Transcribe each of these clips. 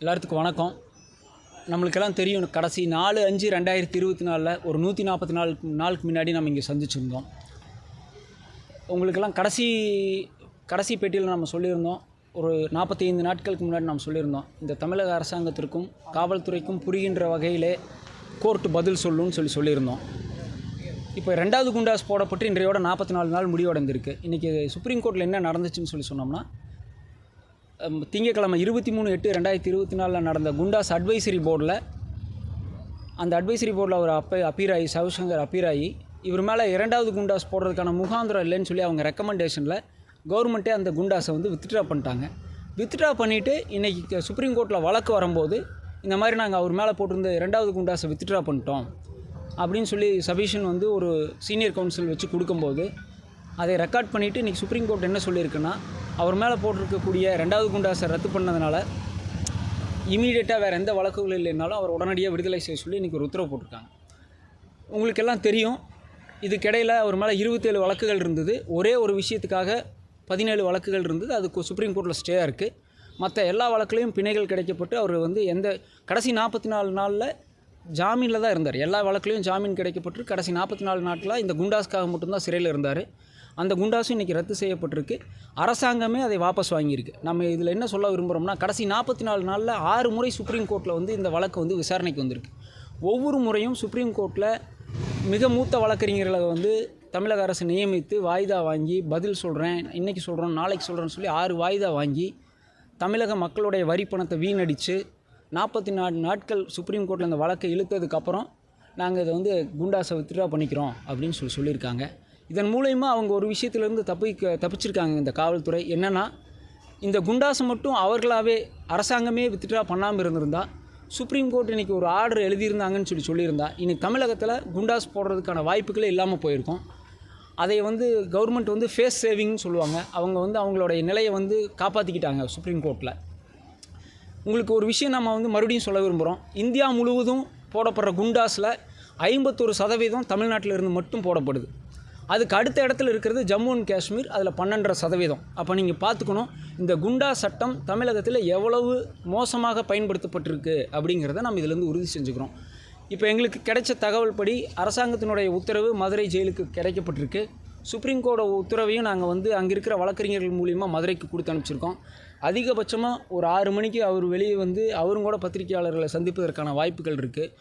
எல்லாத்துக்கும் வணக்கம். நம்மளுக்கெல்லாம் தெரியும், கடைசி 4/5/2024 ஒரு 144 நாளுக்கு முன்னாடி நம்ம இங்கே சந்திச்சிருந்தோம். உங்களுக்கெல்லாம் கடைசி பேட்டியில் நம்ம சொல்லியிருந்தோம், ஒரு 45 நாட்களுக்கு முன்னாடி நம்ம சொல்லியிருந்தோம், இந்த தமிழக அரசாங்கத்திற்கும் காவல்துறைக்கும் புரிகின்ற வகையிலே கோர்ட்டு பதில் சொல்லுன்னு சொல்லியிருந்தோம். இப்போ 2வது குண்டாஸ் போடப்பட்டு இன்றையோட 44 நாள் முடிவடைந்திருக்கு. இன்றைக்கி சுப்ரீம் கோர்ட்டில் என்ன நடந்துச்சுன்னு சொன்னோம்னா, திங்கக்கிழமை 23/8/2024 நடந்த குண்டாஸ் அட்வைசரி போர்டில், அந்த அட்வைசரி போர்டில் ஒரு அப்பீராயி சவுசங்கர் அப்பீராயி இவர் மேலே 2வது குண்டாஸ் போடுறதுக்கான முகாந்திரம் இல்லைன்னு சொல்லி அவங்க ரெக்கமெண்டேஷனில் கவர்மெண்ட்டே அந்த குண்டாஸை வித்ட்ரா பண்ணிட்டாங்க. வித்ட்ரா பண்ணிவிட்டு இன்றைக்கி சுப்ரீம் கோர்ட்டில் வழக்கு வரும்போது, இந்த மாதிரி நாங்கள் அவர் மேலே போட்டிருந்த 2வது குண்டாஸை வித்ட்ரா பண்ணிட்டோம் அப்படின்னு சொல்லி சபிஷன் ஒரு சீனியர் கவுன்சில் வச்சு கொடுக்கும்போது, அதை ரெக்கார்ட் பண்ணிவிட்டு இன்றைக்கி சுப்ரீம் கோர்ட் என்ன சொல்லியிருக்குன்னா, அவர் மேலே போட்டிருக்கக்கூடிய 2வது குண்டாஸை ரத்து பண்ணதுனால இமீடியட்டாக வேறு எந்த வழக்குகள் இல்லைனாலும் அவர் உடனடியாக விடுதலை செய்ய சொல்லி இன்றைக்கி ஒரு உத்தரவு போட்டிருக்காங்க. உங்களுக்கெல்லாம் தெரியும், இதுக்கிடையில் அவர் மேலே 27 வழக்குகள் இருந்தது. ஒரே ஒரு விஷயத்துக்காக 17 வழக்குகள் இருந்தது. அதுக்கு சுப்ரீம் கோர்ட்டில் ஸ்டேயாக இருக்குது. மற்ற எல்லா வழக்குலையும் பிணைகள் கிடைக்கப்பட்டு அவர் எந்த கடைசி 44 நாளில் ஜாமீனில் தான் இருந்தார். எல்லா வழக்குலையும் ஜாமீன் கிடைக்கப்பட்டு கடைசி 44 நாட்களாக இந்த குண்டாஸ்க்காக மட்டும்தான் சிறையில் இருந்தார். அந்த குண்டாஸும் இன்றைக்கி ரத்து செய்யப்பட்டிருக்கு. அரசாங்கமே அதை வாபஸ் வாங்கியிருக்கு. நம்ம இதில் என்ன சொல்ல விரும்புகிறோம்னா, கடைசி 44 நாளில் 6 முறை சுப்ரீம் கோர்ட்டில் இந்த வழக்கு விசாரணைக்கு வந்திருக்கு. ஒவ்வொரு முறையும் சுப்ரீம் கோர்ட்டில் மிக மூத்த வழக்கறிஞர்களை தமிழக அரசு நியமித்து வாய்தா வாங்கி பதில் சொல்கிறேன், இன்றைக்கி சொல்கிறோம், நாளைக்கு சொல்கிறேன்னு சொல்லி 6 வாய்தா வாங்கி தமிழக மக்களுடைய வரி பணத்தை வீணடித்து 44 நாட்கள் சுப்ரீம் கோர்ட்டில் இந்த வழக்கை இழுத்ததுக்கப்புறம் நாங்கள் இதை குண்டாஸை வித்ட்ரா பண்ணிக்கிறோம் அப்படின்னு சொல்லியிருக்காங்க. இதன் மூலயமா அவங்க ஒரு விஷயத்துலேருந்து தப்பிச்சிருக்காங்க இந்த காவல்துறை. என்னென்னா, இந்த குண்டாஸை மட்டும் அவர்களாகவே அரசாங்கமே வித்ட்ரா பண்ணாமல் இருந்திருந்தால், சுப்ரீம் கோர்ட் இன்றைக்கி ஒரு ஆர்டர் எழுதியிருந்தாங்கன்னு சொல்லியிருந்தா, இன்றைக்கி தமிழகத்தில் குண்டாஸ் போடுறதுக்கான வாய்ப்புகளே இல்லாமல் போயிருக்கும். அதை கவர்மெண்ட் ஃபேஸ் சேவிங்னு சொல்லுவாங்க. அவங்க அவங்களுடைய நிலையை காப்பாற்றிக்கிட்டாங்க சுப்ரீம் கோர்ட்டில். உங்களுக்கு ஒரு விஷயம் நம்ம மறுபடியும் சொல்ல விரும்புகிறோம். இந்தியா முழுவதும் போடப்படுற குண்டாஸில் 51% தமிழ்நாட்டில் இருந்து மட்டும் போடப்படுது. அதுக்கு அடுத்த இடத்துல இருக்கிறது ஜம்மு அண்ட் காஷ்மீர், அதில் 12%. அப்போ நீங்கள் பார்த்துக்கணும், இந்த குண்டா சட்டம் தமிழகத்தில் எவ்வளவு மோசமாக பயன்படுத்தப்பட்டிருக்கு அப்படிங்கிறத நம்ம இதிலேருந்து உறுதி செஞ்சுக்கிறோம். இப்போ எங்களுக்கு கிடைச்ச தகவல் படி அரசாங்கத்தினுடைய உத்தரவு மதுரை ஜெயிலுக்கு கிடைக்கப்பட்டிருக்கு. சுப்ரீம் கோர்ட் உத்தரவையும் நாங்கள் அங்கே இருக்கிற வழக்கறிஞர்கள் மூலிமா மதுரைக்கு கொடுத்து அனுப்பிச்சிருக்கோம். அதிகபட்சமாக ஒரு 6 மணிக்கு அவர் வெளியே அவரும் கூட பத்திரிகையாளர்களை சந்திப்பதற்கான வாய்ப்புகள் இருக்குது.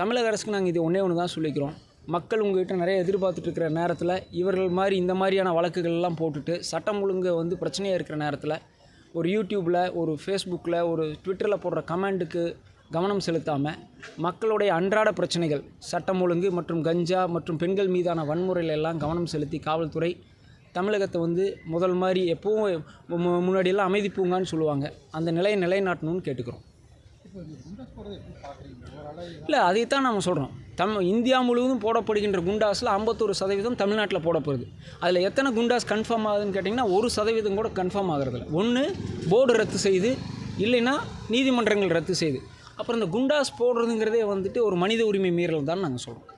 தமிழக அரசுக்கு நாங்கள் இது ஒன்று தான் சொல்லிக்கிறோம். மக்கள் உங்கள்கிட்ட நிறைய எதிர்பார்த்துட்டு இருக்கிற நேரத்தில் இவர்கள் மாதிரி இந்த மாதிரியான வழக்குகள்லாம் போட்டுட்டு சட்டம் ஒழுங்கு பிரச்சனையாக இருக்கிற நேரத்தில் ஒரு யூடியூப்பில், ஒரு ஃபேஸ்புக்கில், ஒரு ட்விட்டரில் போடுற கமெண்ட்டுக்கு கவனம் செலுத்தாமல் மக்களுடைய அன்றாட பிரச்சனைகள், சட்டம் ஒழுங்கு மற்றும் கஞ்சா மற்றும் பெண்கள் மீதான வன்முறையில் எல்லாம் கவனம் செலுத்தி காவல்துறை தமிழகத்தை முதல் மாதிரி எப்போவும் முன்னாடியெல்லாம் அமைதி பூங்கான்னு சொல்லுவாங்க, அந்த நிலையை நிலைநாட்டணும்னு கேட்டுக்கிறோம். இல்லை, அதைத்தான் நம்ம சொல்கிறோம். இந்தியா முழுவதும் போடப்படுகின்ற குண்டாஸில் 51% தமிழ்நாட்டில் போடப்படுது. அதில் எத்தனை குண்டாஸ் கன்ஃபார்ம் ஆகுதுன்னு கேட்டிங்கன்னா 1% கூட கன்ஃபார்ம் ஆகிறதில்ல. ஒன்று போர்டு ரத்து செய்து, இல்லைன்னா நீதிமன்றங்கள் ரத்து செய்து. அப்புறம் இந்த குண்டாஸ் போடுறதுங்கிறதே ஒரு மனித உரிமை மீறல் தான் நாங்கள் சொல்கிறோம்.